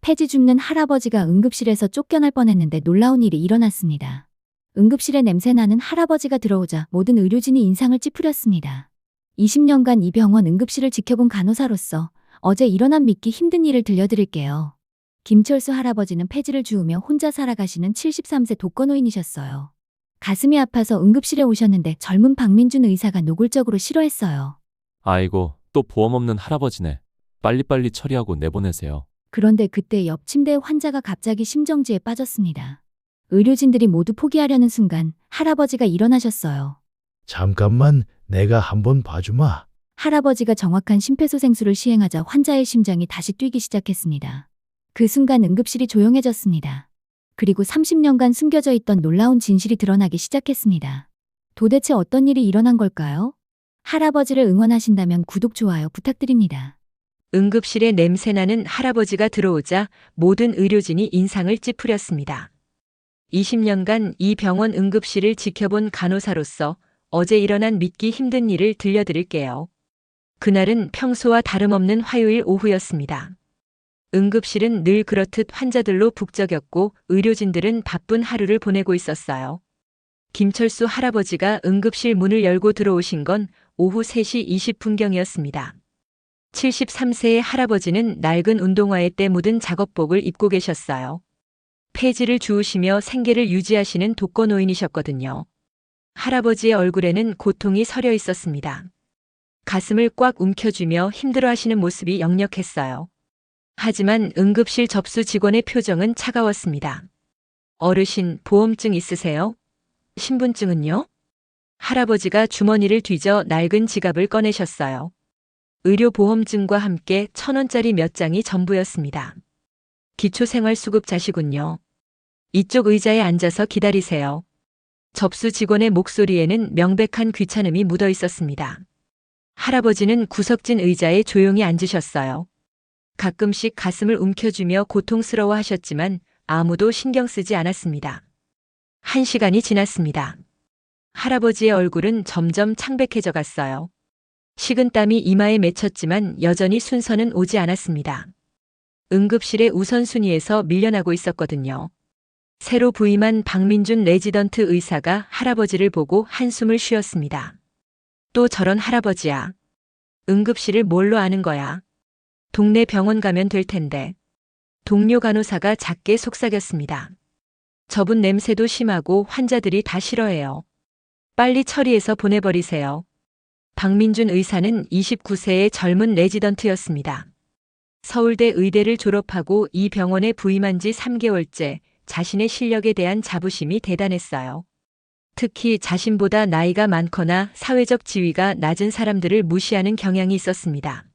폐지 줍는 할아버지가 응급실에서 쫓겨날 뻔했는데 놀라운 일이 일어났습니다. 응급실에 냄새나는 할아버지가 들어오자 모든 의료진이 인상을 찌푸렸습니다. 20년간 이 병원 응급실을 지켜본 간호사로서 어제 일어난 믿기 힘든 일을 들려드릴게요. 김철수 할아버지는 폐지를 주우며 혼자 살아가시는 73세 독거노인이셨어요. 가슴이 아파서 응급실에 오셨는데 젊은 박민준 의사가 노골적으로 싫어했어요. 아이고, 또 보험 없는 할아버지네. 빨리빨리 처리하고 내보내세요. 그런데 그때 옆 침대의 환자가 갑자기 심정지에 빠졌습니다. 의료진들이 모두 포기하려는 순간 할아버지가 일어나셨어요. 잠깐만, 내가 한번 봐주마. 할아버지가 정확한 심폐소생술을 시행하자 환자의 심장이 다시 뛰기 시작했습니다. 그 순간 응급실이 조용해졌습니다. 그리고 30년간 숨겨져 있던 놀라운 진실이 드러나기 시작했습니다. 도대체 어떤 일이 일어난 걸까요? 할아버지를 응원하신다면 구독, 좋아요 부탁드립니다. 응급실에 냄새나는 할아버지가 들어오자 모든 의료진이 인상을 찌푸렸습니다. 20년간 이 병원 응급실을 지켜본 간호사로서 어제 일어난 믿기 힘든 일을 들려드릴게요. 그날은 평소와 다름없는 화요일 오후였습니다. 응급실은 늘 그렇듯 환자들로 북적였고 의료진들은 바쁜 하루를 보내고 있었어요. 김철수 할아버지가 응급실 문을 열고 들어오신 건 오후 3시 20분경이었습니다. 73세의 할아버지는 낡은 운동화에 때 묻은 작업복을 입고 계셨어요. 폐지를 주우시며 생계를 유지하시는 독거노인이셨거든요. 할아버지의 얼굴에는 고통이 서려 있었습니다. 가슴을 꽉 움켜쥐며 힘들어하시는 모습이 역력했어요. 하지만 응급실 접수 직원의 표정은 차가웠습니다. 어르신, 보험증 있으세요? 신분증은요? 할아버지가 주머니를 뒤져 낡은 지갑을 꺼내셨어요. 의료보험증과 함께 1,000원짜리 몇 장이 전부였습니다. 기초생활수급자시군요. 이쪽 의자에 앉아서 기다리세요. 접수 직원의 목소리에는 명백한 귀찮음이 묻어 있었습니다. 할아버지는 구석진 의자에 조용히 앉으셨어요. 가끔씩 가슴을 움켜쥐며 고통스러워 하셨지만 아무도 신경 쓰지 않았습니다. 1시간이 지났습니다. 할아버지의 얼굴은 점점 창백해져 갔어요. 식은땀이 이마에 맺혔지만 여전히 순서는 오지 않았습니다. 응급실의 우선순위에서 밀려나고 있었거든요. 새로 부임한 박민준 레지던트 의사가 할아버지를 보고 한숨을 쉬었습니다. 또 저런 할아버지야. 응급실을 뭘로 아는 거야? 동네 병원 가면 될 텐데. 동료 간호사가 작게 속삭였습니다. 저분 냄새도 심하고 환자들이 다 싫어해요. 빨리 처리해서 보내버리세요. 박민준 의사는 29세의 젊은 레지던트였습니다. 서울대 의대를 졸업하고 이 병원에 부임한 지 3개월째 자신의 실력에 대한 자부심이 대단했어요. 특히 자신보다 나이가 많거나 사회적 지위가 낮은 사람들을 무시하는 경향이 있었습니다.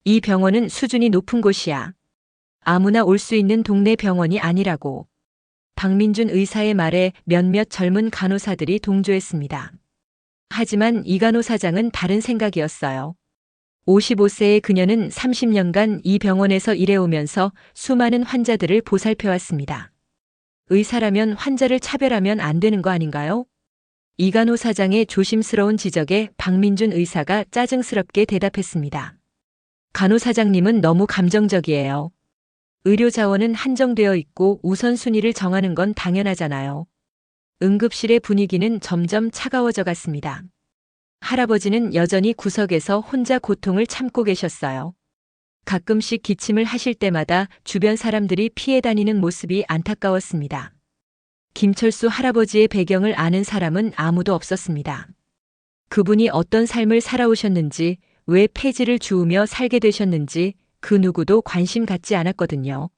이 병원은 수준이 높은 곳이야. 아무나 올 수 있는 동네 병원이 아니라고. 박민준 의사의 말에 몇몇 젊은 간호사들이 동조했습니다. 하지만 이 간호사장은 다른 생각이었어요. 55세의 그녀는 30년간 이 병원에서 일해오면서 수많은 환자들을 보살펴왔습니다. 의사라면 환자를 차별하면 안 되는 거 아닌가요? 이 간호사장의 조심스러운 지적에 박민준 의사가 짜증스럽게 대답했습니다. 간호사장님은 너무 감정적이에요. 의료 자원은 한정되어 있고 우선순위를 정하는 건 당연하잖아요. 응급실의 분위기는 점점 차가워져 갔습니다. 할아버지는 여전히 구석에서 혼자 고통을 참고 계셨어요. 가끔씩 기침을 하실 때마다 주변 사람들이 피해 다니는 모습이 안타까웠습니다. 김철수 할아버지의 배경을 아는 사람은 아무도 없었습니다. 그분이 어떤 삶을 살아오셨는지, 왜 폐지를 주우며 살게 되셨는지 그 누구도 관심 갖지 않았거든요.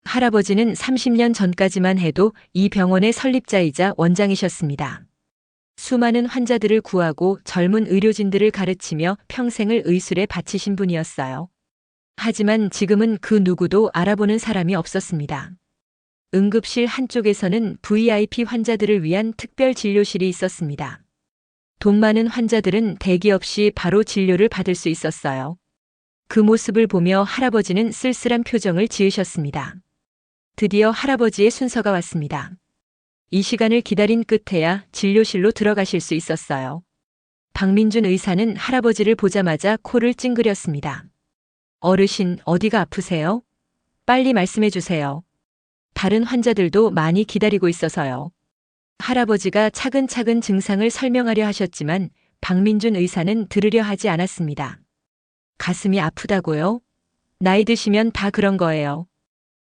할아버지는 30년 전까지만 해도 이 병원의 설립자이자 원장이셨습니다. 수많은 환자들을 구하고 젊은 의료진들을 가르치며 평생을 의술에 바치신 분이었어요. 하지만 지금은 그 누구도 알아보는 사람이 없었습니다. 응급실 한쪽에서는 VIP 환자들을 위한 특별 진료실이 있었습니다. 돈 많은 환자들은 대기 없이 바로 진료를 받을 수 있었어요. 그 모습을 보며 할아버지는 쓸쓸한 표정을 지으셨습니다. 드디어 할아버지의 순서가 왔습니다. 이 시간을 기다린 끝에야 진료실로 들어가실 수 있었어요. 박민준 의사는 할아버지를 보자마자 코를 찡그렸습니다. 어르신, 어디가 아프세요? 빨리 말씀해 주세요. 다른 환자들도 많이 기다리고 있어서요. 할아버지가 차근차근 증상을 설명하려 하셨지만 박민준 의사는 들으려 하지 않았습니다. 가슴이 아프다고요? 나이 드시면 다 그런 거예요.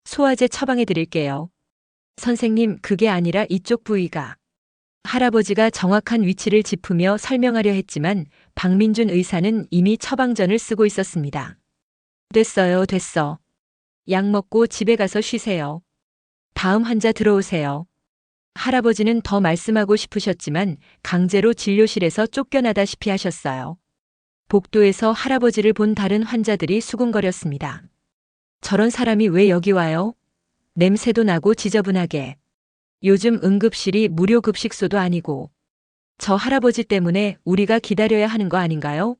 소화제 처방해 드릴게요. 선생님, 그게 아니라 이쪽 부위가. 할아버지가 정확한 위치를 짚으며 설명하려 했지만 박민준 의사는 이미 처방전을 쓰고 있었습니다. 됐어요, 됐어. 약 먹고 집에 가서 쉬세요. 다음 환자 들어오세요. 할아버지는 더 말씀하고 싶으셨지만 강제로 진료실에서 쫓겨나다시피 하셨어요. 복도에서 할아버지를 본 다른 환자들이 수군거렸습니다. 저런 사람이 왜 여기 와요? 냄새도 나고 지저분하게. 요즘 응급실이 무료 급식소도 아니고. 저 할아버지 때문에 우리가 기다려야 하는 거 아닌가요?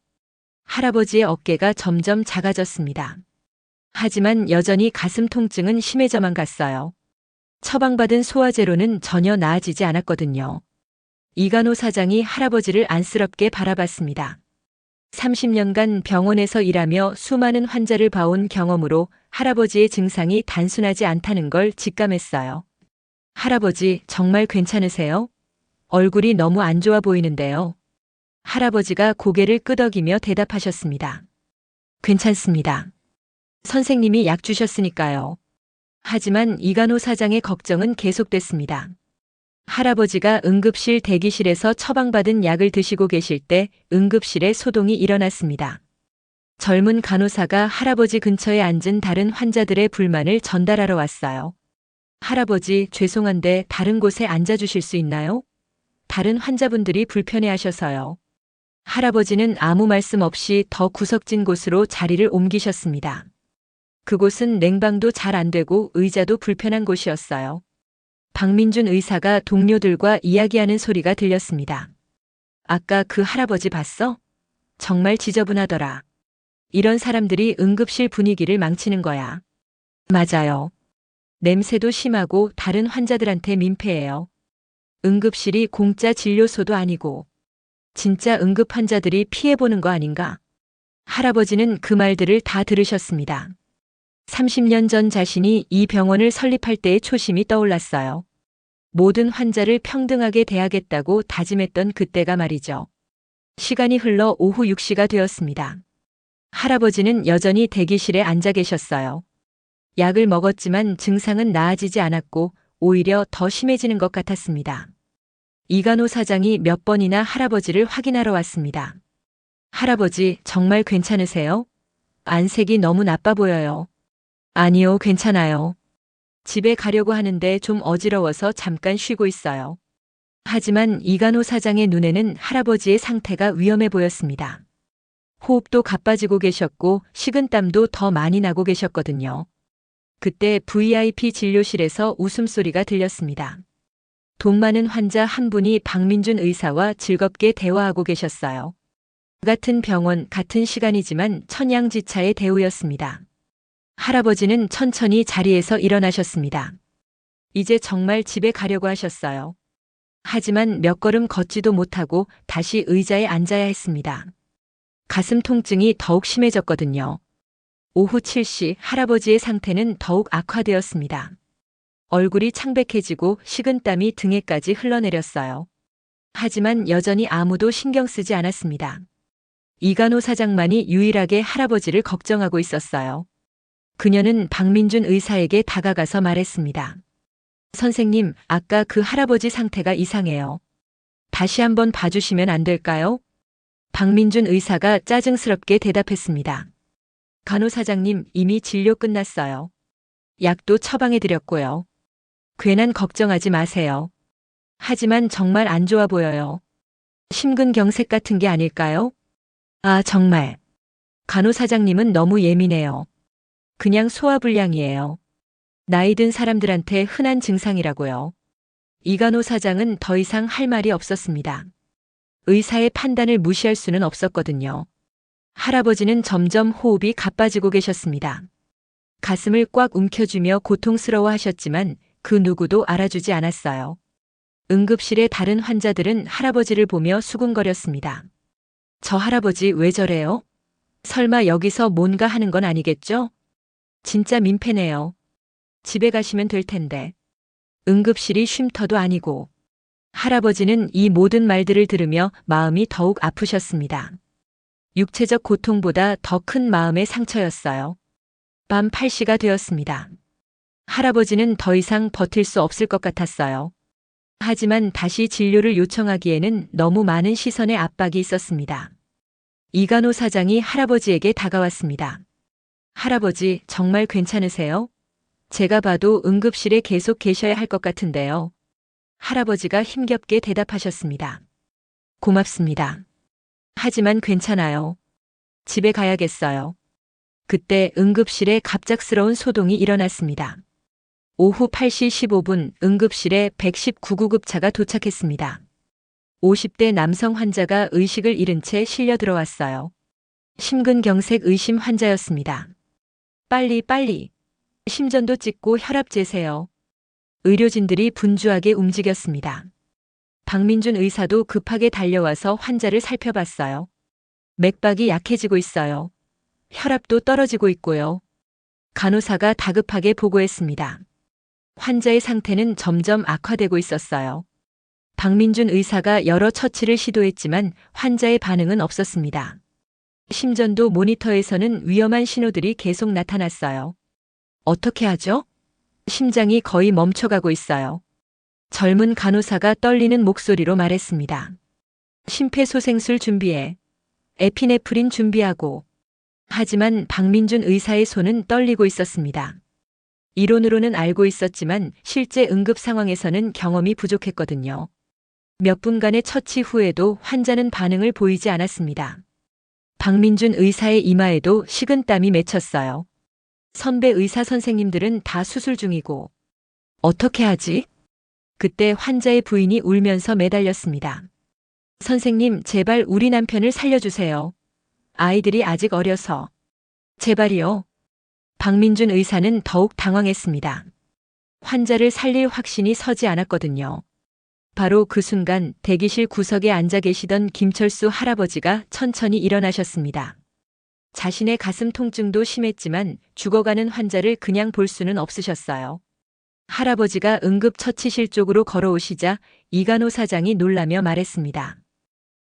할아버지의 어깨가 점점 작아졌습니다. 하지만 여전히 가슴 통증은 심해져만 갔어요. 처방받은 소화제로는 전혀 나아지지 않았거든요. 이간호 사장이 할아버지를 안쓰럽게 바라봤습니다. 30년간 병원에서 일하며 수많은 환자를 봐온 경험으로 할아버지의 증상이 단순하지 않다는 걸 직감했어요. 할아버지, 정말 괜찮으세요? 얼굴이 너무 안 좋아 보이는데요. 할아버지가 고개를 끄덕이며 대답하셨습니다. 괜찮습니다. 선생님이 약 주셨으니까요. 하지만 이간호 사장의 걱정은 계속됐습니다. 할아버지가 응급실 대기실에서 처방받은 약을 드시고 계실 때 응급실에 소동이 일어났습니다. 젊은 간호사가 할아버지 근처에 앉은 다른 환자들의 불만을 전달하러 왔어요. 할아버지, 죄송한데 다른 곳에 앉아주실 수 있나요? 다른 환자분들이 불편해하셔서요. 할아버지는 아무 말씀 없이 더 구석진 곳으로 자리를 옮기셨습니다. 그곳은 냉방도 잘 안 되고 의자도 불편한 곳이었어요. 박민준 의사가 동료들과 이야기하는 소리가 들렸습니다. 아까 그 할아버지 봤어? 정말 지저분하더라. 이런 사람들이 응급실 분위기를 망치는 거야. 맞아요. 냄새도 심하고 다른 환자들한테 민폐예요. 응급실이 공짜 진료소도 아니고. 진짜 응급 환자들이 피해보는 거 아닌가? 할아버지는 그 말들을 다 들으셨습니다. 30년 전 자신이 이 병원을 설립할 때의 초심이 떠올랐어요. 모든 환자를 평등하게 대하겠다고 다짐했던 그때가 말이죠. 시간이 흘러 오후 6시가 되었습니다. 할아버지는 여전히 대기실에 앉아 계셨어요. 약을 먹었지만 증상은 나아지지 않았고 오히려 더 심해지는 것 같았습니다. 이간호 사장이 몇 번이나 할아버지를 확인하러 왔습니다. 할아버지, 정말 괜찮으세요? 안색이 너무 나빠 보여요. 아니요, 괜찮아요. 집에 가려고 하는데 좀 어지러워서 잠깐 쉬고 있어요. 하지만 이간호 사장의 눈에는 할아버지의 상태가 위험해 보였습니다. 호흡도 가빠지고 계셨고 식은땀도 더 많이 나고 계셨거든요. 그때 VIP 진료실에서 웃음소리가 들렸습니다. 돈 많은 환자 한 분이 박민준 의사와 즐겁게 대화하고 계셨어요. 같은 병원, 같은 시간이지만 천양지차의 대우였습니다. 할아버지는 천천히 자리에서 일어나셨습니다. 이제 정말 집에 가려고 하셨어요. 하지만 몇 걸음 걷지도 못하고 다시 의자에 앉아야 했습니다. 가슴 통증이 더욱 심해졌거든요. 오후 7시 할아버지의 상태는 더욱 악화되었습니다. 얼굴이 창백해지고 식은땀이 등에까지 흘러내렸어요. 하지만 여전히 아무도 신경 쓰지 않았습니다. 이간호 사장만이 유일하게 할아버지를 걱정하고 있었어요. 그녀는 박민준 의사에게 다가가서 말했습니다. 선생님, 아까 그 할아버지 상태가 이상해요. 다시 한번 봐주시면 안 될까요? 박민준 의사가 짜증스럽게 대답했습니다. 간호사장님, 이미 진료 끝났어요. 약도 처방해드렸고요. 괜한 걱정하지 마세요. 하지만 정말 안 좋아 보여요. 심근경색 같은 게 아닐까요? 아, 정말. 간호사장님은 너무 예민해요. 그냥 소화불량이에요. 나이 든 사람들한테 흔한 증상이라고요. 이간호 사장은 더 이상 할 말이 없었습니다. 의사의 판단을 무시할 수는 없었거든요. 할아버지는 점점 호흡이 가빠지고 계셨습니다. 가슴을 꽉 움켜쥐며 고통스러워 하셨지만 그 누구도 알아주지 않았어요. 응급실의 다른 환자들은 할아버지를 보며 수군거렸습니다. 저 할아버지 왜 저래요? 설마 여기서 뭔가 하는 건 아니겠죠? 진짜 민폐네요. 집에 가시면 될 텐데. 응급실이 쉼터도 아니고. 할아버지는 이 모든 말들을 들으며 마음이 더욱 아프셨습니다. 육체적 고통보다 더 큰 마음의 상처였어요. 밤 8시가 되었습니다. 할아버지는 더 이상 버틸 수 없을 것 같았어요. 하지만 다시 진료를 요청하기에는 너무 많은 시선의 압박이 있었습니다. 이간호 사장이 할아버지에게 다가왔습니다. 할아버지, 정말 괜찮으세요? 제가 봐도 응급실에 계속 계셔야 할 것 같은데요. 할아버지가 힘겹게 대답하셨습니다. 고맙습니다. 하지만 괜찮아요. 집에 가야겠어요. 그때 응급실에 갑작스러운 소동이 일어났습니다. 오후 8시 15분 응급실에 119구급차가 도착했습니다. 50대 남성 환자가 의식을 잃은 채 실려 들어왔어요. 심근경색 의심 환자였습니다. 빨리. 심전도 찍고 혈압 재세요. 의료진들이 분주하게 움직였습니다. 박민준 의사도 급하게 달려와서 환자를 살펴봤어요. 맥박이 약해지고 있어요. 혈압도 떨어지고 있고요. 간호사가 다급하게 보고했습니다. 환자의 상태는 점점 악화되고 있었어요. 박민준 의사가 여러 처치를 시도했지만 환자의 반응은 없었습니다. 심전도 모니터에서는 위험한 신호들이 계속 나타났어요. 어떻게 하죠? 심장이 거의 멈춰가고 있어요. 젊은 간호사가 떨리는 목소리로 말했습니다. 심폐소생술 준비해. 에피네프린 준비하고. 하지만 박민준 의사의 손은 떨리고 있었습니다. 이론으로는 알고 있었지만 실제 응급 상황에서는 경험이 부족했거든요. 몇 분간의 처치 후에도 환자는 반응을 보이지 않았습니다. 박민준 의사의 이마에도 식은땀이 맺혔어요. 선배 의사 선생님들은 다 수술 중이고. 어떻게 하지? 그때 환자의 부인이 울면서 매달렸습니다. 선생님, 제발 우리 남편을 살려주세요. 아이들이 아직 어려서. 제발이요. 박민준 의사는 더욱 당황했습니다. 환자를 살릴 확신이 서지 않았거든요. 바로 그 순간 대기실 구석에 앉아 계시던 김철수 할아버지가 천천히 일어나셨습니다. 자신의 가슴 통증도 심했지만 죽어가는 환자를 그냥 볼 수는 없으셨어요. 할아버지가 응급처치실 쪽으로 걸어오시자 이간호 사장이 놀라며 말했습니다.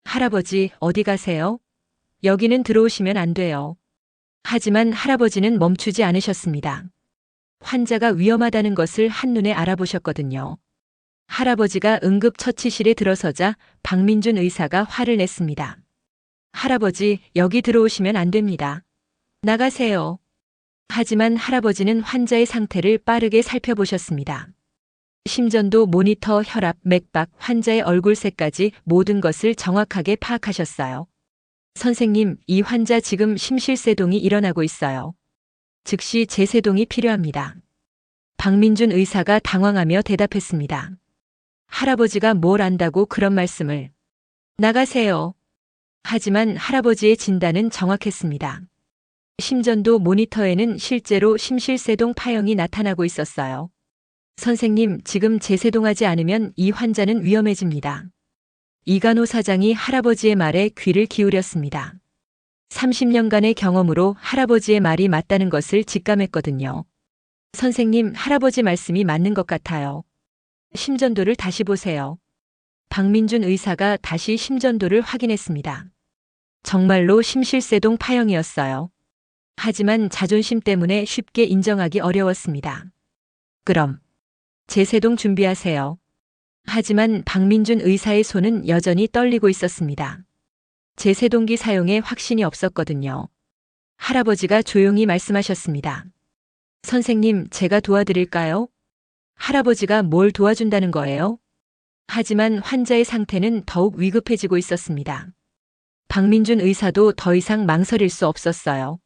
할아버지, 어디 가세요? 여기는 들어오시면 안 돼요. 하지만 할아버지는 멈추지 않으셨습니다. 환자가 위험하다는 것을 한눈에 알아보셨거든요. 할아버지가 응급처치실에 들어서자 박민준 의사가 화를 냈습니다. 할아버지, 여기 들어오시면 안 됩니다. 나가세요. 하지만 할아버지는 환자의 상태를 빠르게 살펴보셨습니다. 심전도, 모니터, 혈압, 맥박, 환자의 얼굴색까지 모든 것을 정확하게 파악하셨어요. 선생님, 이 환자 지금 심실세동이 일어나고 있어요. 즉시 재세동이 필요합니다. 박민준 의사가 당황하며 대답했습니다. 할아버지가 뭘 안다고 그런 말씀을. 나가세요. 하지만 할아버지의 진단은 정확했습니다. 심전도, 모니터에는 실제로 심실세동 파형이 나타나고 있었어요. 선생님, 지금 재세동하지 않으면 이 환자는 위험해집니다. 이간호 사장이 할아버지의 말에 귀를 기울였습니다. 30년간의 경험으로 할아버지의 말이 맞다는 것을 직감했거든요. 선생님, 할아버지 말씀이 맞는 것 같아요. 심전도를 다시 보세요. 박민준 의사가 다시 심전도를 확인했습니다. 정말로 심실세동 파형이었어요. 하지만 자존심 때문에 쉽게 인정하기 어려웠습니다. 그럼 재세동 준비하세요. 하지만 박민준 의사의 손은 여전히 떨리고 있었습니다. 재세동기 사용에 확신이 없었거든요. 할아버지가 조용히 말씀하셨습니다. 선생님, 제가 도와드릴까요? 할아버지가 뭘 도와준다는 거예요? 하지만 환자의 상태는 더욱 위급해지고 있었습니다. 박민준 의사도 더 이상 망설일 수 없었어요.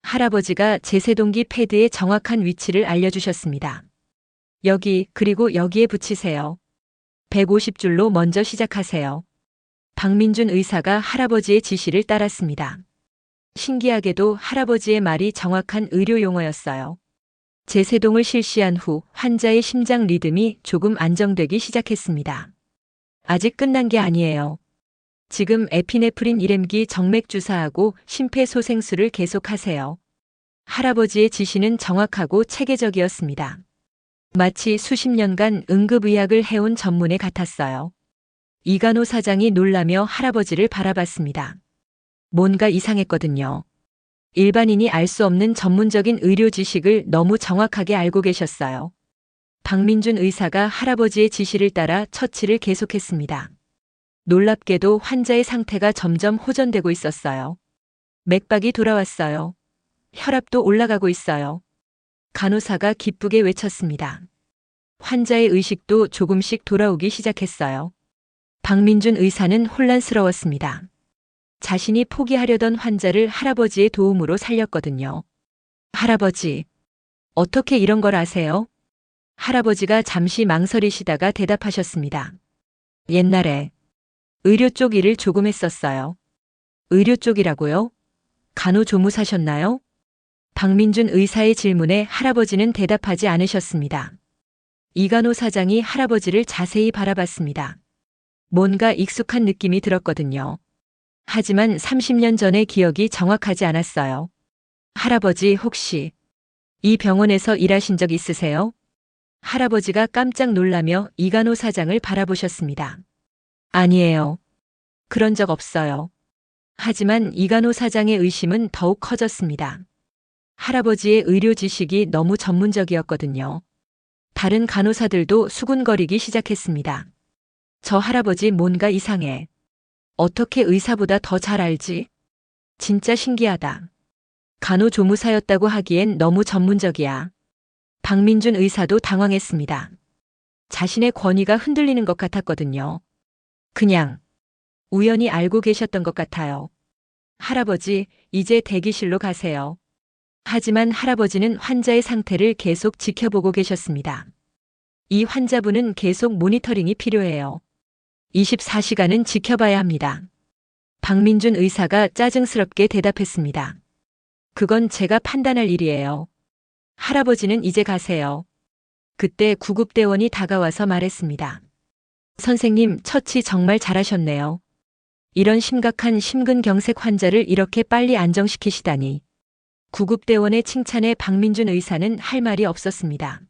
할아버지가 재세동기 패드의 정확한 위치를 알려주셨습니다. 여기, 그리고 여기에 붙이세요. 150줄로 먼저 시작하세요. 박민준 의사가 할아버지의 지시를 따랐습니다. 신기하게도 할아버지의 말이 정확한 의료 용어였어요. 재세동을 실시한 후 환자의 심장 리듬이 조금 안정되기 시작했습니다. 아직 끝난 게 아니에요. 지금 에피네프린 1mg 정맥 주사하고 심폐소생술을 계속하세요. 할아버지의 지시는 정확하고 체계적이었습니다. 마치 수십 년간 응급의학을 해온 전문의 같았어요. 이간호 사장이 놀라며 할아버지를 바라봤습니다. 뭔가 이상했거든요. 일반인이 알 수 없는 전문적인 의료 지식을 너무 정확하게 알고 계셨어요. 박민준 의사가 할아버지의 지시를 따라 처치를 계속했습니다. 놀랍게도 환자의 상태가 점점 호전되고 있었어요. 맥박이 돌아왔어요. 혈압도 올라가고 있어요. 간호사가 기쁘게 외쳤습니다. 환자의 의식도 조금씩 돌아오기 시작했어요. 박민준 의사는 혼란스러웠습니다. 자신이 포기하려던 환자를 할아버지의 도움으로 살렸거든요. 할아버지, 어떻게 이런 걸 아세요? 할아버지가 잠시 망설이시다가 대답하셨습니다. 옛날에 의료 쪽 일을 조금 했었어요. 의료 쪽이라고요? 간호조무사셨나요? 박민준 의사의 질문에 할아버지는 대답하지 않으셨습니다. 이간호 사장이 할아버지를 자세히 바라봤습니다. 뭔가 익숙한 느낌이 들었거든요. 하지만 30년 전의 기억이 정확하지 않았어요. 할아버지 혹시 이 병원에서 일하신 적 있으세요? 할아버지가 깜짝 놀라며 이간호 사장을 바라보셨습니다. 아니에요. 그런 적 없어요. 하지만 이간호 사장의 의심은 더욱 커졌습니다. 할아버지의 의료 지식이 너무 전문적이었거든요. 다른 간호사들도 수군거리기 시작했습니다. 저 할아버지 뭔가 이상해. 어떻게 의사보다 더 잘 알지? 진짜 신기하다. 간호조무사였다고 하기엔 너무 전문적이야. 박민준 의사도 당황했습니다. 자신의 권위가 흔들리는 것 같았거든요. 그냥 우연히 알고 계셨던 것 같아요. 할아버지, 이제 대기실로 가세요. 하지만 할아버지는 환자의 상태를 계속 지켜보고 계셨습니다. 이 환자분은 계속 모니터링이 필요해요. 24시간은 지켜봐야 합니다. 박민준 의사가 짜증스럽게 대답했습니다. 그건 제가 판단할 일이에요. 할아버지는 이제 가세요. 그때 구급대원이 다가와서 말했습니다. 선생님, 처치 정말 잘하셨네요. 이런 심각한 심근경색 환자를 이렇게 빨리 안정시키시다니. 구급대원의 칭찬에 박민준 의사는 할 말이 없었습니다.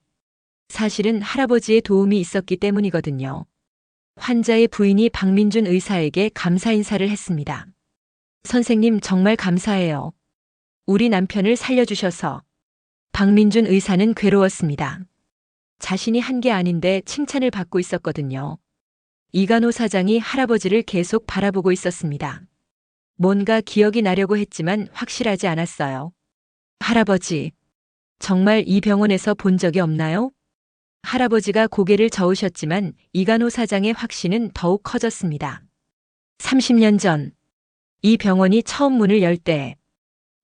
사실은 할아버지의 도움이 있었기 때문이거든요. 환자의 부인이 박민준 의사에게 감사 인사를 했습니다. 선생님 정말 감사해요. 우리 남편을 살려주셔서. 박민준 의사는 괴로웠습니다. 자신이 한 게 아닌데 칭찬을 받고 있었거든요. 이간호 사장이 할아버지를 계속 바라보고 있었습니다. 뭔가 기억이 나려고 했지만 확실하지 않았어요. 할아버지, 정말 이 병원에서 본 적이 없나요? 할아버지가 고개를 저으셨지만 이간호 사장의 확신은 더욱 커졌습니다. 30년 전, 이 병원이 처음 문을 열 때,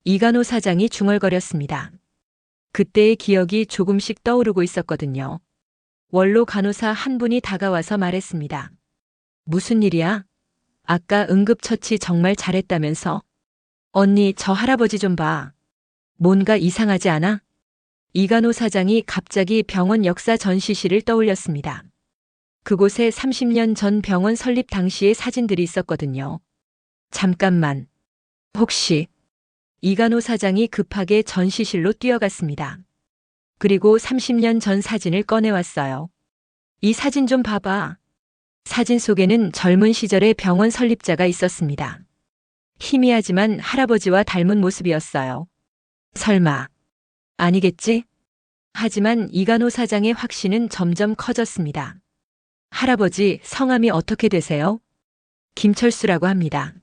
이간호 사장이 중얼거렸습니다. 그때의 기억이 조금씩 떠오르고 있었거든요. 원로 간호사 한 분이 다가와서 말했습니다. 무슨 일이야? 아까 응급처치 정말 잘했다면서? 언니, 저 할아버지 좀 봐. 뭔가 이상하지 않아? 이간호 사장이 갑자기 병원 역사 전시실을 떠올렸습니다. 그곳에 30년 전 병원 설립 당시의 사진들이 있었거든요. 잠깐만. 혹시 이간호 사장이 급하게 전시실로 뛰어갔습니다. 그리고 30년 전 사진을 꺼내왔어요. 이 사진 좀 봐봐. 사진 속에는 젊은 시절의 병원 설립자가 있었습니다. 희미하지만 할아버지와 닮은 모습이었어요. 설마. 아니겠지? 하지만 이간호 사장의 확신은 점점 커졌습니다. 할아버지, 성함이 어떻게 되세요? 김철수라고 합니다.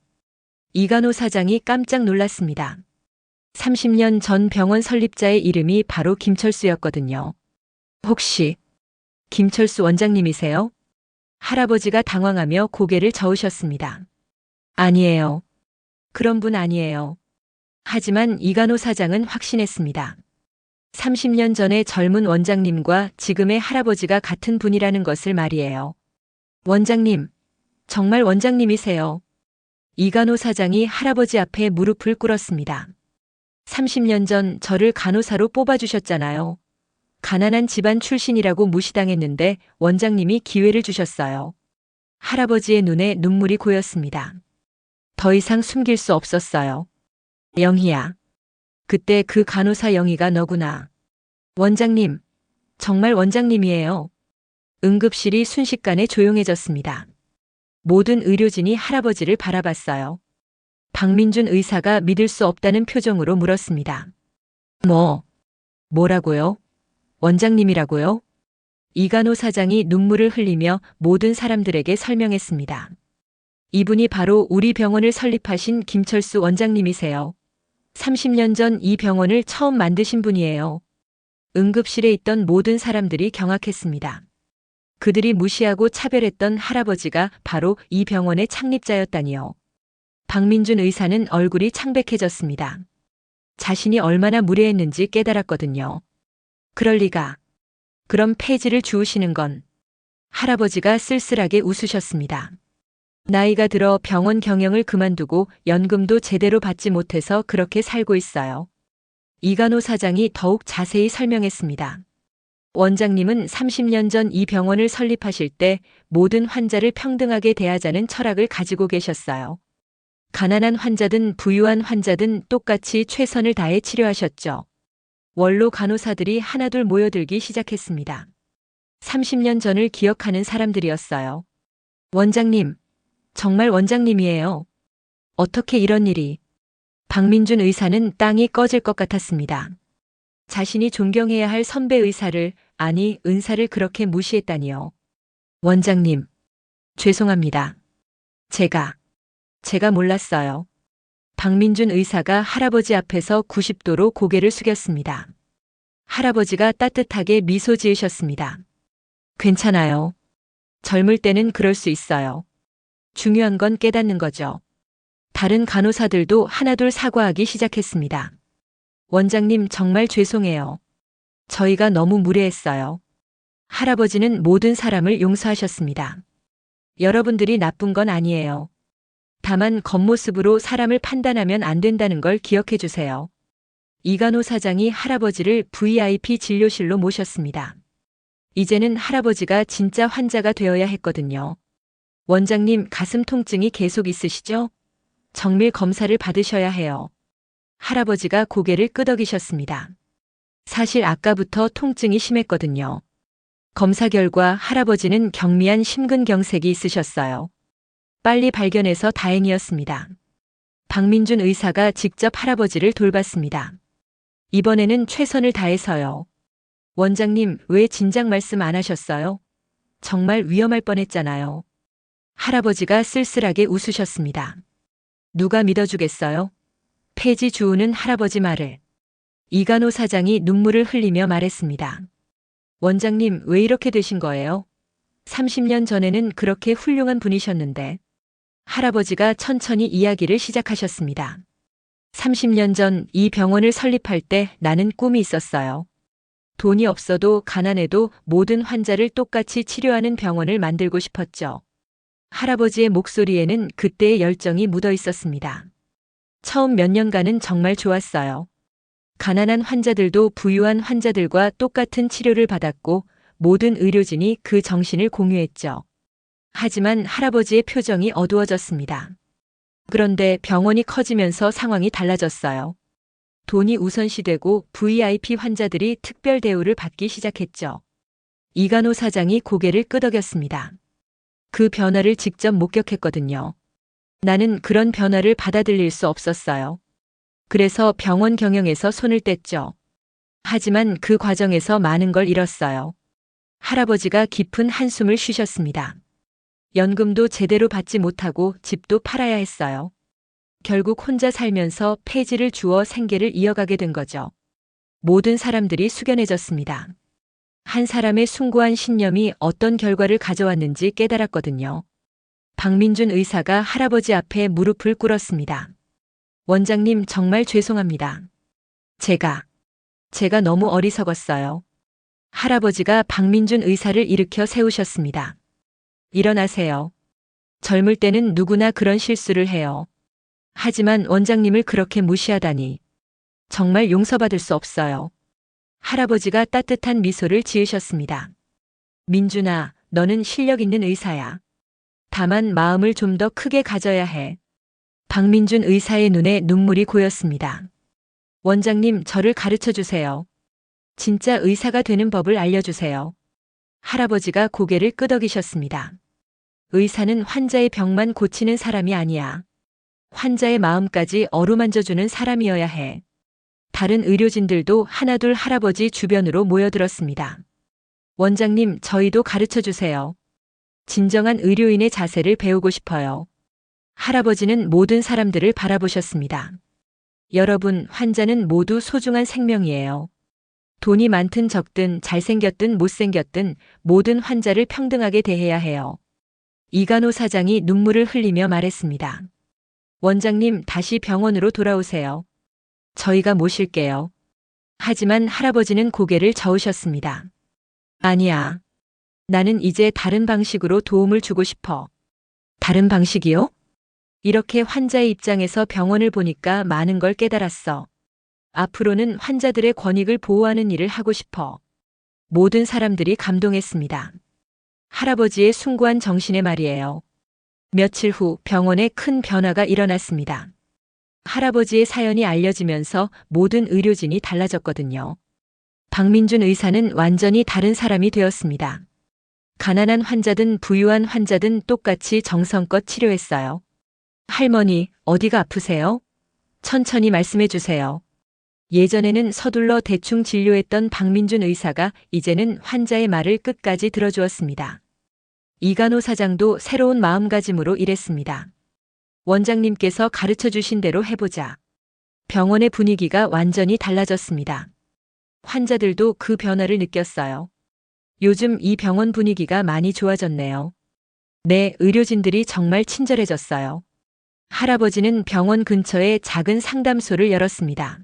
이간호 사장이 깜짝 놀랐습니다. 30년 전 병원 설립자의 이름이 바로 김철수였거든요. 혹시 김철수 원장님이세요? 할아버지가 당황하며 고개를 저으셨습니다. 아니에요. 그런 분 아니에요. 하지만 이간호 사장은 확신했습니다. 30년 전의 젊은 원장님과 지금의 할아버지가 같은 분이라는 것을 말이에요. 원장님, 정말 원장님이세요. 이간호 사장이 할아버지 앞에 무릎을 꿇었습니다. 30년 전 저를 간호사로 뽑아주셨잖아요. 가난한 집안 출신이라고 무시당했는데 원장님이 기회를 주셨어요. 할아버지의 눈에 눈물이 고였습니다. 더 이상 숨길 수 없었어요. 영희야. 그때 그 간호사 영희가 너구나. 원장님, 정말 원장님이에요. 응급실이 순식간에 조용해졌습니다. 모든 의료진이 할아버지를 바라봤어요. 박민준 의사가 믿을 수 없다는 표정으로 물었습니다. 뭐라고요? 원장님이라고요? 이간호 사장이 눈물을 흘리며 모든 사람들에게 설명했습니다. 이분이 바로 우리 병원을 설립하신 김철수 원장님이세요. 30년 전 이 병원을 처음 만드신 분이에요. 응급실에 있던 모든 사람들이 경악했습니다. 그들이 무시하고 차별했던 할아버지가 바로 이 병원의 창립자였다니요. 박민준 의사는 얼굴이 창백해졌습니다. 자신이 얼마나 무례했는지 깨달았거든요. 그럴 리가. 그럼 폐지를 주우시는 건? 할아버지가 쓸쓸하게 웃으셨습니다. 나이가 들어 병원 경영을 그만두고 연금도 제대로 받지 못해서 그렇게 살고 있어요. 이간호 사장이 더욱 자세히 설명했습니다. 원장님은 30년 전 이 병원을 설립하실 때 모든 환자를 평등하게 대하자는 철학을 가지고 계셨어요. 가난한 환자든 부유한 환자든 똑같이 최선을 다해 치료하셨죠. 원로 간호사들이 하나둘 모여들기 시작했습니다. 30년 전을 기억하는 사람들이었어요. 원장님, 정말 원장님이에요. 어떻게 이런 일이? 박민준 의사는 땅이 꺼질 것 같았습니다. 자신이 존경해야 할 선배 의사를, 아니 은사를 그렇게 무시했다니요. 원장님, 죄송합니다. 제가 몰랐어요. 박민준 의사가 할아버지 앞에서 90도로 고개를 숙였습니다. 할아버지가 따뜻하게 미소 지으셨습니다. 괜찮아요. 젊을 때는 그럴 수 있어요. 중요한 건 깨닫는 거죠. 다른 간호사들도 하나둘 사과하기 시작했습니다. 원장님 정말 죄송해요. 저희가 너무 무례했어요. 할아버지는 모든 사람을 용서하셨습니다. 여러분들이 나쁜 건 아니에요. 다만 겉모습으로 사람을 판단하면 안 된다는 걸 기억해 주세요. 이간호 사장이 할아버지를 VIP 진료실로 모셨습니다. 이제는 할아버지가 진짜 환자가 되어야 했거든요. 원장님 가슴 통증이 계속 있으시죠? 정밀 검사를 받으셔야 해요. 할아버지가 고개를 끄덕이셨습니다. 사실 아까부터 통증이 심했거든요. 검사 결과 할아버지는 경미한 심근경색이 있으셨어요. 빨리 발견해서 다행이었습니다. 박민준 의사가 직접 할아버지를 돌봤습니다. 이번에는 최선을 다해서요. 원장님, 왜 진작 말씀 안 하셨어요? 정말 위험할 뻔했잖아요. 할아버지가 쓸쓸하게 웃으셨습니다. 누가 믿어주겠어요? 폐지 주우는 할아버지 말을. 이간호 사장이 눈물을 흘리며 말했습니다. 원장님, 왜 이렇게 되신 거예요? 30년 전에는 그렇게 훌륭한 분이셨는데. 할아버지가 천천히 이야기를 시작하셨습니다. 30년 전 이 병원을 설립할 때 나는 꿈이 있었어요. 돈이 없어도 가난해도 모든 환자를 똑같이 치료하는 병원을 만들고 싶었죠. 할아버지의 목소리에는 그때의 열정이 묻어 있었습니다. 처음 몇 년간은 정말 좋았어요. 가난한 환자들도 부유한 환자들과 똑같은 치료를 받았고 모든 의료진이 그 정신을 공유했죠. 하지만 할아버지의 표정이 어두워졌습니다. 그런데 병원이 커지면서 상황이 달라졌어요. 돈이 우선시되고 VIP 환자들이 특별 대우를 받기 시작했죠. 이간호 사장이 고개를 끄덕였습니다. 그 변화를 직접 목격했거든요. 나는 그런 변화를 받아들일 수 없었어요. 그래서 병원 경영에서 손을 뗐죠. 하지만 그 과정에서 많은 걸 잃었어요. 할아버지가 깊은 한숨을 쉬셨습니다. 연금도 제대로 받지 못하고 집도 팔아야 했어요. 결국 혼자 살면서 폐지를 주어 생계를 이어가게 된 거죠. 모든 사람들이 숙연해졌습니다. 한 사람의 숭고한 신념이 어떤 결과를 가져왔는지 깨달았거든요. 박민준 의사가 할아버지 앞에 무릎을 꿇었습니다. 원장님 정말 죄송합니다. 제가 너무 어리석었어요. 할아버지가 박민준 의사를 일으켜 세우셨습니다. 일어나세요. 젊을 때는 누구나 그런 실수를 해요. 하지만 원장님을 그렇게 무시하다니. 정말 용서받을 수 없어요. 할아버지가 따뜻한 미소를 지으셨습니다. 민준아, 너는 실력 있는 의사야. 다만 마음을 좀 더 크게 가져야 해. 박민준 의사의 눈에 눈물이 고였습니다. 원장님, 저를 가르쳐 주세요. 진짜 의사가 되는 법을 알려주세요. 할아버지가 고개를 끄덕이셨습니다. 의사는 환자의 병만 고치는 사람이 아니야. 환자의 마음까지 어루만져주는 사람이어야 해. 다른 의료진들도 하나둘 할아버지 주변으로 모여들었습니다. 원장님, 저희도 가르쳐 주세요. 진정한 의료인의 자세를 배우고 싶어요. 할아버지는 모든 사람들을 바라보셨습니다. 여러분, 환자는 모두 소중한 생명이에요. 돈이 많든 적든 잘생겼든 못생겼든 모든 환자를 평등하게 대해야 해요. 이간호 사장이 눈물을 흘리며 말했습니다. 원장님, 다시 병원으로 돌아오세요. 저희가 모실게요. 하지만 할아버지는 고개를 저으셨습니다. 아니야. 나는 이제 다른 방식으로 도움을 주고 싶어. 다른 방식이요? 이렇게 환자의 입장에서 병원을 보니까 많은 걸 깨달았어. 앞으로는 환자들의 권익을 보호하는 일을 하고 싶어. 모든 사람들이 감동했습니다. 할아버지의 숭고한 정신의 말이에요. 며칠 후 병원에 큰 변화가 일어났습니다. 할아버지의 사연이 알려지면서 모든 의료진이 달라졌거든요. 박민준 의사는 완전히 다른 사람이 되었습니다. 가난한 환자든 부유한 환자든 똑같이 정성껏 치료했어요. 할머니, 어디가 아프세요? 천천히 말씀해 주세요. 예전에는 서둘러 대충 진료했던 박민준 의사가 이제는 환자의 말을 끝까지 들어주었습니다. 이간호 사장도 새로운 마음가짐으로 일했습니다. 원장님께서 가르쳐 주신 대로 해보자. 병원의 분위기가 완전히 달라졌습니다. 환자들도 그 변화를 느꼈어요. 요즘 이 병원 분위기가 많이 좋아졌네요. 네, 의료진들이 정말 친절해졌어요. 할아버지는 병원 근처에 작은 상담소를 열었습니다.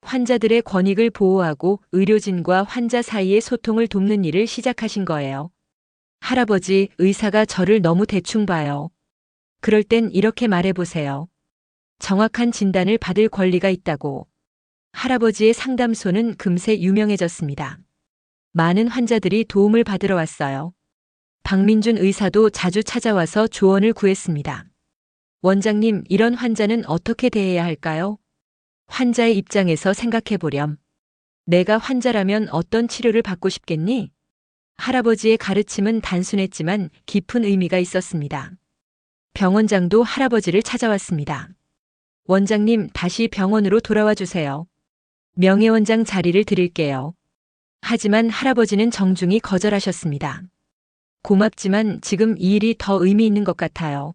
환자들의 권익을 보호하고 의료진과 환자 사이의 소통을 돕는 일을 시작하신 거예요. 할아버지, 의사가 저를 너무 대충 봐요. 그럴 땐 이렇게 말해보세요. 정확한 진단을 받을 권리가 있다고. 할아버지의 상담소는 금세 유명해졌습니다. 많은 환자들이 도움을 받으러 왔어요. 박민준 의사도 자주 찾아와서 조언을 구했습니다. 원장님, 이런 환자는 어떻게 대해야 할까요? 환자의 입장에서 생각해보렴. 내가 환자라면 어떤 치료를 받고 싶겠니? 할아버지의 가르침은 단순했지만 깊은 의미가 있었습니다. 병원장도 할아버지를 찾아왔습니다. 원장님, 다시 병원으로 돌아와 주세요. 명예원장 자리를 드릴게요. 하지만 할아버지는 정중히 거절하셨습니다. 고맙지만 지금 이 일이 더 의미 있는 것 같아요.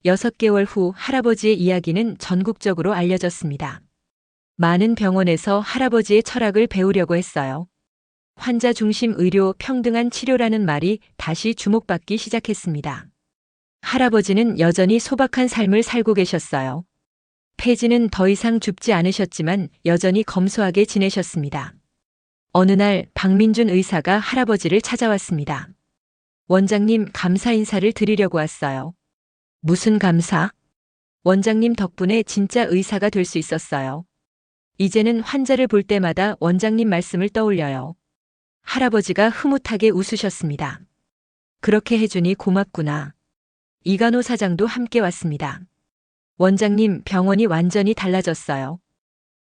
6개월 후 할아버지의 이야기는 전국적으로 알려졌습니다. 많은 병원에서 할아버지의 철학을 배우려고 했어요. 환자 중심 의료, 평등한 치료라는 말이 다시 주목받기 시작했습니다. 할아버지는 여전히 소박한 삶을 살고 계셨어요. 폐지는 더 이상 줍지 않으셨지만 여전히 검소하게 지내셨습니다. 어느 날 박민준 의사가 할아버지를 찾아왔습니다. 원장님, 감사 인사를 드리려고 왔어요. 무슨 감사? 원장님 덕분에 진짜 의사가 될 수 있었어요. 이제는 환자를 볼 때마다 원장님 말씀을 떠올려요. 할아버지가 흐뭇하게 웃으셨습니다. 그렇게 해주니 고맙구나. 이간호 사장도 함께 왔습니다. 원장님, 병원이 완전히 달라졌어요.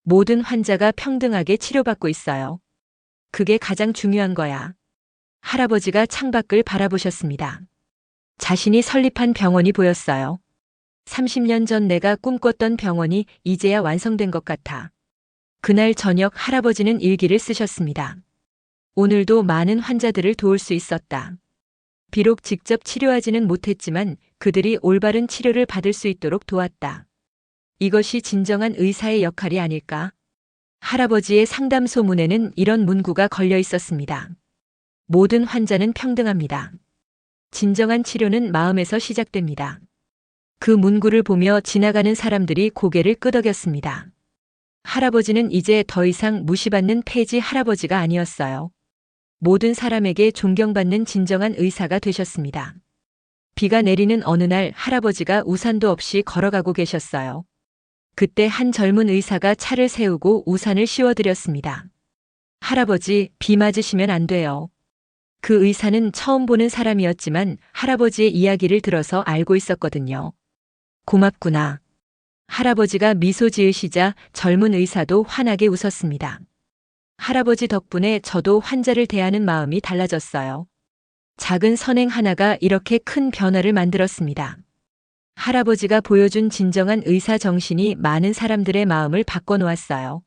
모든 환자가 평등하게 치료받고 있어요. 그게 가장 중요한 거야. 할아버지가 창밖을 바라보셨습니다. 자신이 설립한 병원이 보였어요. 30년 전 내가 꿈꿨던 병원이 이제야 완성된 것 같아. 그날 저녁 할아버지는 일기를 쓰셨습니다. 오늘도 많은 환자들을 도울 수 있었다. 비록 직접 치료하지는 못했지만 그들이 올바른 치료를 받을 수 있도록 도왔다. 이것이 진정한 의사의 역할이 아닐까? 할아버지의 상담소 문에는 이런 문구가 걸려 있었습니다. 모든 환자는 평등합니다. 진정한 치료는 마음에서 시작됩니다. 그 문구를 보며 지나가는 사람들이 고개를 끄덕였습니다. 할아버지는 이제 더 이상 무시받는 폐지 할아버지가 아니었어요. 모든 사람에게 존경받는 진정한 의사가 되셨습니다. 비가 내리는 어느 날 할아버지가 우산도 없이 걸어가고 계셨어요. 그때 한 젊은 의사가 차를 세우고 우산을 씌워드렸습니다. 할아버지, 비 맞으시면 안 돼요. 그 의사는 처음 보는 사람이었지만 할아버지의 이야기를 들어서 알고 있었거든요. 고맙구나. 할아버지가 미소 지으시자 젊은 의사도 환하게 웃었습니다. 할아버지 덕분에 저도 환자를 대하는 마음이 달라졌어요. 작은 선행 하나가 이렇게 큰 변화를 만들었습니다. 할아버지가 보여준 진정한 의사 정신이 많은 사람들의 마음을 바꿔놓았어요.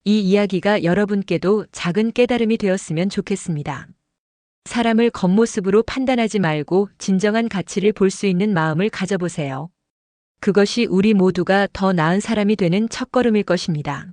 이 이야기가 여러분께도 작은 깨달음이 되었으면 좋겠습니다. 사람을 겉모습으로 판단하지 말고 진정한 가치를 볼 수 있는 마음을 가져보세요. 그것이 우리 모두가 더 나은 사람이 되는 첫걸음일 것입니다.